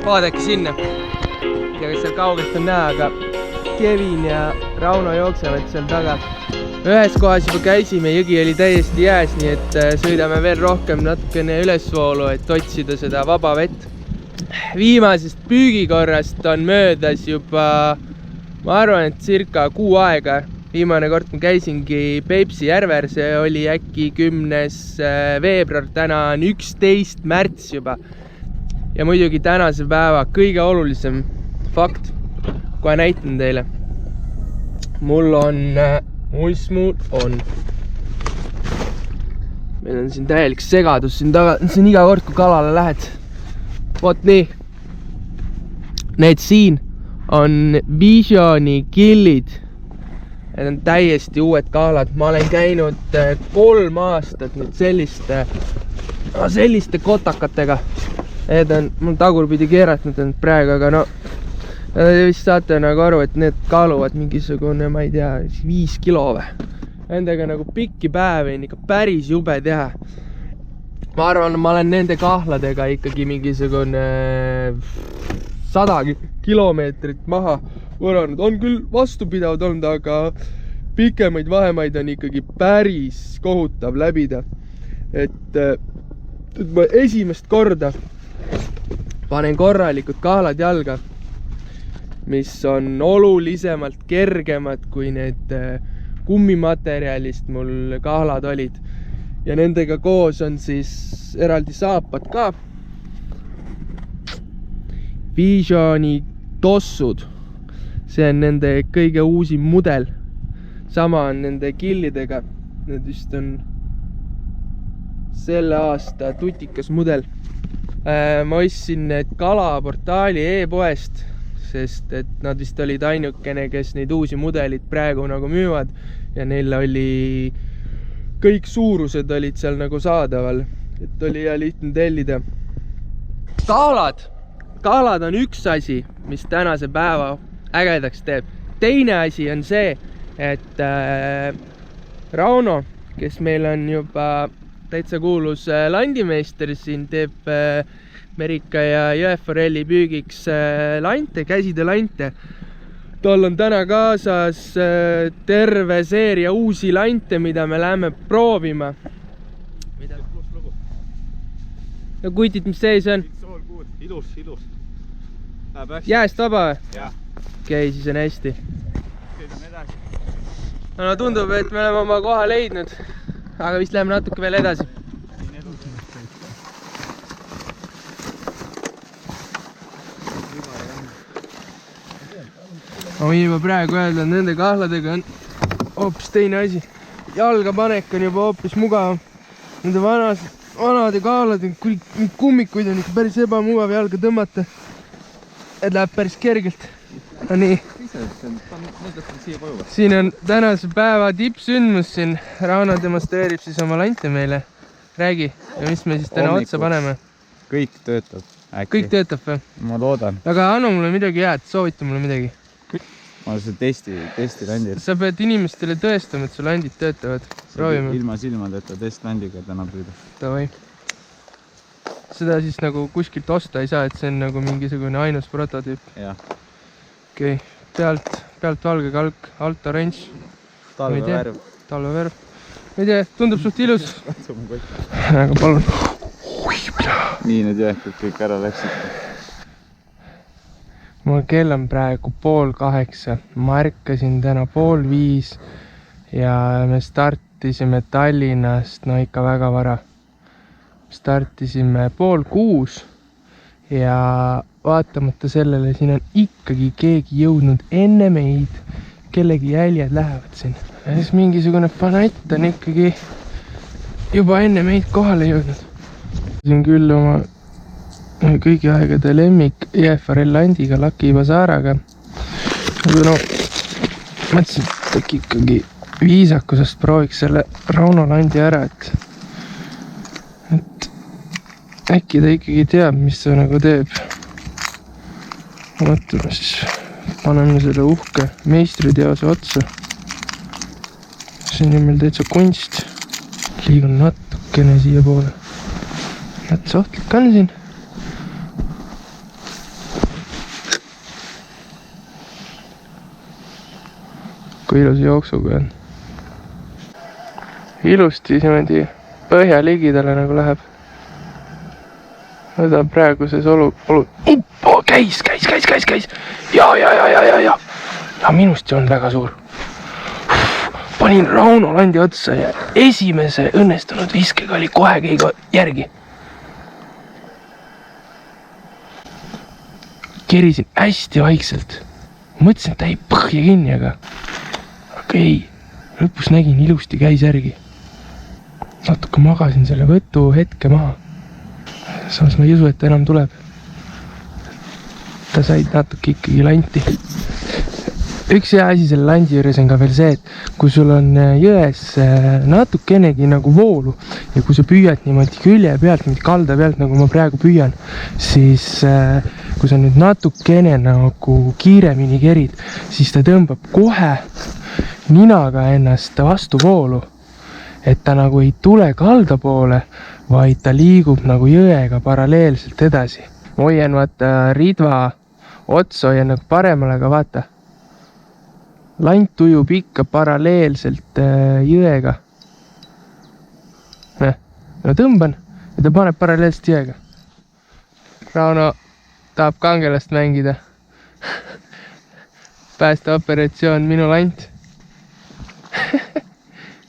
Vaadake sinna. Ja kas seal kaugelt on näha, aga Kevin ja Rauno jooksevad seal taga. Ühes kohas juba käisime, jõgi oli täiesti jääs, nii et sõidame veel rohkem natukene ülesvoolu, et otsida seda vaba vett. Viimasest püügikorrast on möödas juba, ma arvan, et circa 6 aega. Viimane kord ma käisingi Peipsi järver, see oli äkki 10. veebruar, täna on 11. märts juba. Ja muidugi tänase päeva kõige olulisem fakt, kohe näitan teile. Mul on, mis mul on? Meil on siin täielik segadus siin taga, see on iga kord, kui kalale lähed. Vot nii. Need siin on Visioni killid. Need on täiesti uued kahlad. Ma olen käinud 3 aastat nüüd selliste kotakatega. Need on mul tagurpidi keeratud praegu, aga no vist saate nagu aru, et need kaaluvad mingisugune, ma ei tea, 5 kilo või. Nendega nagu pikki päevi on ikka päris jube teha. Ma arvan, ma olen nende kahladega ikkagi mingisugune 100 kilomeetrit maha võrranud. On küll vastupidavad olnud, aga pikemaid vahemaid on ikkagi päris kohutav läbida. Et ma esimest korda panen korralikud kahlad jalga, mis on olulisemalt kergemad kui need kummimaterjalist mul kahlad olid. Ja nendega koos on siis eraldi saapad ka. Visioni tossud. See on nende kõige uusim mudel. Sama on nende killidega. Need vist on selle aasta tutikas mudel. Ma ostsin need kalaportaali e-poest, sest et nad vist olid ainukene, kes neid uusi mudelid praegu nagu müüvad ja neil oli kõik suurused olid seal nagu saadaval, et oli hea lihtne tellida. Kahlad on üks asi, mis tänase päeva ägedaks teeb. Teine asi on see, et Rauno, kes meil on juba täitsa kuulus landimeister, siin teeb Merika ja jõeforelli püügiks lante, käsitöölante. Tal on täna kaasas terve seeria uusi lante, mida me läheme proovima. No kuitid, mis sees on? Ilus. Jääst vaba või? Jah. Okei, siis on hästi. No tundub, et me oleme oma koha leidnud. Aga vist läheme natuke veel edasi. Ma võin juba praegu öelda, et nende kahladega on hoopis teine asi. Jalgapanek on juba hoopis mugav. Nende vanade kahlade kummikuid on ikka päris ebamugav jalga tõmmata. Et läheb päris kergelt. No nii. Siin on tänase päeva tippsündmus siin. Rauno demonstreerib siis oma lante meile. Räägi, ja mis me siis täna otsa paneme? Kõik töötab. Kõik töötab või? Ma loodan. Aga anna mulle midagi head, soovita mulle midagi. Ma olen see testi landil. Sa pead inimestele tõestama, et su landid töötavad. Proovime. Ilma silmadeta testlandiga täna püüda. Tavai. Seda siis nagu kuskilt osta ei saa, et see on nagu mingisugune ainus prototüüp. Jah. Okei. Pealt valge kalk, alt oranž. Talvevärv. Talvevärv. Ma ei tea, tundub suht ilus. Aga palun. Nii need jääkud kõik ära läksid. Mul kell on praegu 7:30. Ma ärkasin täna 4:30 ja me startisime Tallinnast, no ikka väga vara. Startisime 5:30 ja vaatamata sellele siin on ikkagi keegi jõudnud enne meid, kellegi jäljed lähevad siin. Ja siis mingisugune fanatt on ikkagi juba enne meid kohale jõudnud. Siin küll oma kõigi aegade lemmik jõeforell landiga, Lucky Bazaaraga. Aga no, mõtlesin, et ikkagi viisakusest prooviks selle Rauno landi ära, et äkki ta ikkagi teab, mis ta nagu teeb. Mõtleme siis paneme selle uhke meistriteose otsa. siin on meil täitsa kunst. liigun natukene siia poole. Näed, sohtlik on siin. kui ilus jooksuga on. ilusti niimoodi põhja ligidale nagu läheb. Võta praeguses käis. Ja minust on väga suur. Panin Rauno Landi otsa ja esimese õnnestunud viskega oli kohe keegi järgi. Kerisin hästi vaikselt. Mõtlesin, et ta ei põhja kinni, aga ei. Lõpus nägin, ilusti käis järgi. Natuke magasin selle võtu hetke maha. Samas ma ei usu, et ta enam tuleb. Ta sai natuke ikkagi lanti. Üks hea asi selle landi juures on ka veel see, et kui sul on jões natukenegi nagu voolu ja kui sa püüad niimoodi külje pealt, mitte kalda pealt, nagu ma praegu püüan, siis kui sa nüüd natukene nagu kiiremini kerid, siis ta tõmbab kohe ninaga ennast vastu voolu, et ta nagu ei tule kalda poole, vaid ta liigub nagu jõega paralleelselt edasi. Ma hoian vaata ridva otsa, hoian nagu paremale, aga vaata. Lant ujub ikka paralleelselt jõega. No tõmban ja ta paneb paralleelselt jõega. Rauno tahab kangelast mängida. Päästeoperatsioon minu lant.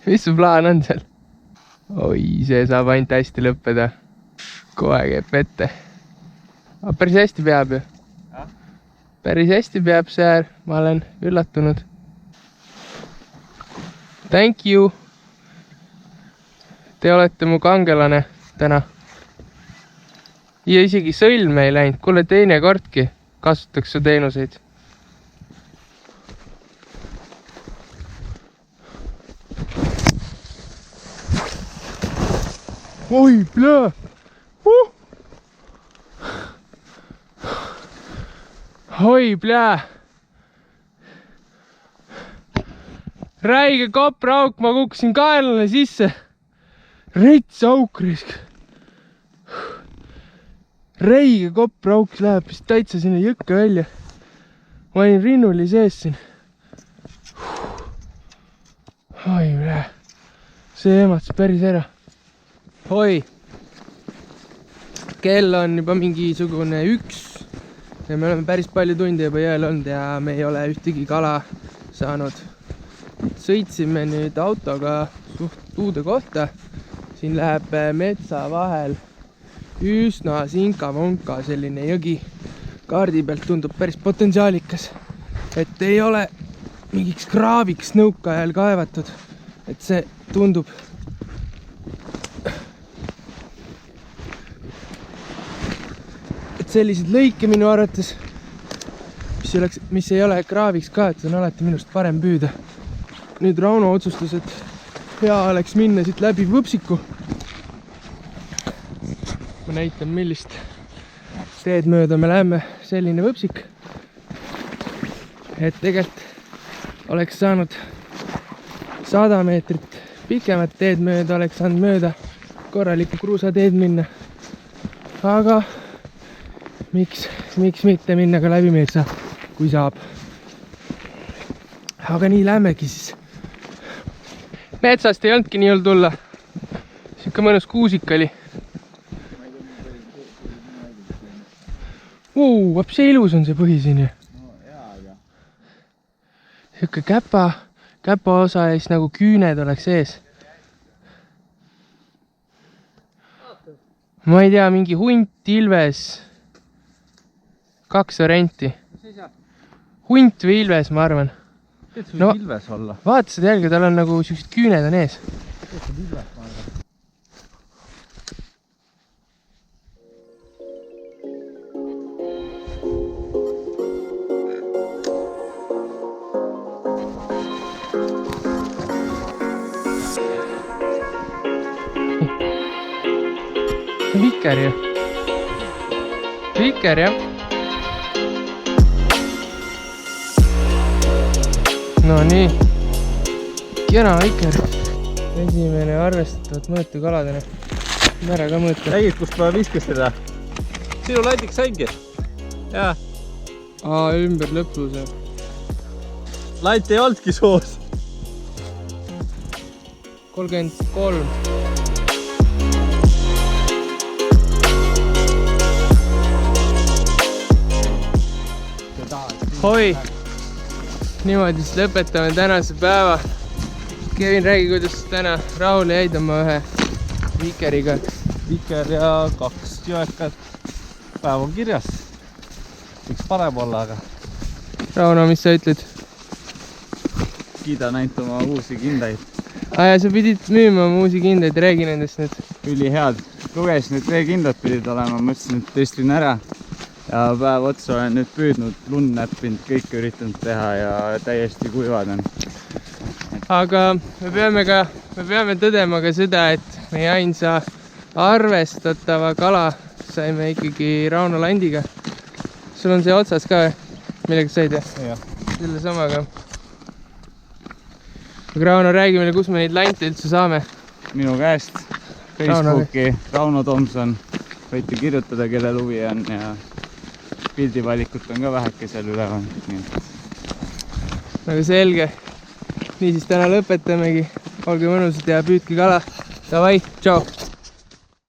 Mis su plaan on seal? Oi, see saab ainult hästi lõppeda. Kohe käib vette. Aga päris hästi peab ju. Päris hästi peab see äär. Ma olen üllatunud. Thank you. Te olete mu kangelane täna. Ja isegi sõlm ei läinud. Kuule teine kordki kasutaks su teenuseid. Oi, plää! Oi, plää! Räige kopraauk, ma kukkusin kaelale sisse. Rets auk risk. Räige kopraauk läheb vist täitsa sinna jõkke välja. Ma olin rinnuli sees siin. Oi, plää! See ematas päris ära. Oi! Kell on juba mingisugune 1. Ja me oleme päris palju tunde juba jõel olnud ja me ei ole ühtegi kala saanud. Sõitsime nüüd autoga suht uude kohta. Siin läheb metsa vahel üsna sinka-vonka selline jõgi. Kaardi pealt tundub päris potentsiaalikas. Et ei ole mingiks kraaviks nõukaajal kaevatud. Et see tundub sellised lõike minu arvates, mis ei ole kraaviks ka, et on alati minust parem püüda. Nüüd Rauno otsustas, et hea oleks minna siit läbi võpsiku. Ma näitan, millist teed mööda me läheme. Selline võpsik. Et tegelikult oleks saanud 100 meetrit pikemat teed mööda, oleks saanud mööda korralikku kruusateed minna. Aga miks mitte minna ka läbi metsa, kui saab. Aga nii lähmegi siis. Metsast ei olnudki nii hull tulla. Siuke mõnus kuusik oli. Vaps see ilus on see põhi siin. Siuke käpa osa ja siis nagu küüned oleks ees. Ma ei tea, mingi hunt, ilves. 2 varianti. Hunt või ilves, ma arvan. No, vaata seda jälge, tal on nagu siuksed küüned on ees. Viker ju. Viker jah. no nii, kena iker. Esimene arvestatavat mõõtu kaladena. Ära ka mõõta. Nägid, kust ma viskasin seda? Sinu landiks saingi. Jaa. Ümber lõpuse. Lant ei olnudki soos. 33. Hoi! Niimoodi siis lõpetame tänase päeva. Kevin, räägi, kuidas täna rahule jäid oma ühe vikeriga. Viker ja 2 jõekat. Päev on kirjas. Võiks parem olla, aga Rauno, mis sa ütled? kiidan ainult oma uusi kindaid. Ja sa pidid müüma oma uusi kindaid, räägi nendest nüüd. Ülihead. Lugesin, et veekindad pidid olema, mõtlesin, et testin ära. Ja päev otsa olen nüüd püüdnud, lund näppinud, kõike üritanud teha ja täiesti kuivad on. Aga me peame tõdema ka seda, et meie ainsa arvestatava kala saime ikkagi Rauno landiga. Sul on see otsas ka, millega said? Jah. Selle samaga. Aga Rauno, räägi meile, kus me neid lante üldse saame. Minu käest Facebooki Rauno Tomson. Võite kirjutada, kelle huvi on ja pildivalikut on ka väheke seal üleval. Aga selge. Nii siis täna lõpetamegi. Olge mõnusad ja püüdke kala. Davai, tšau!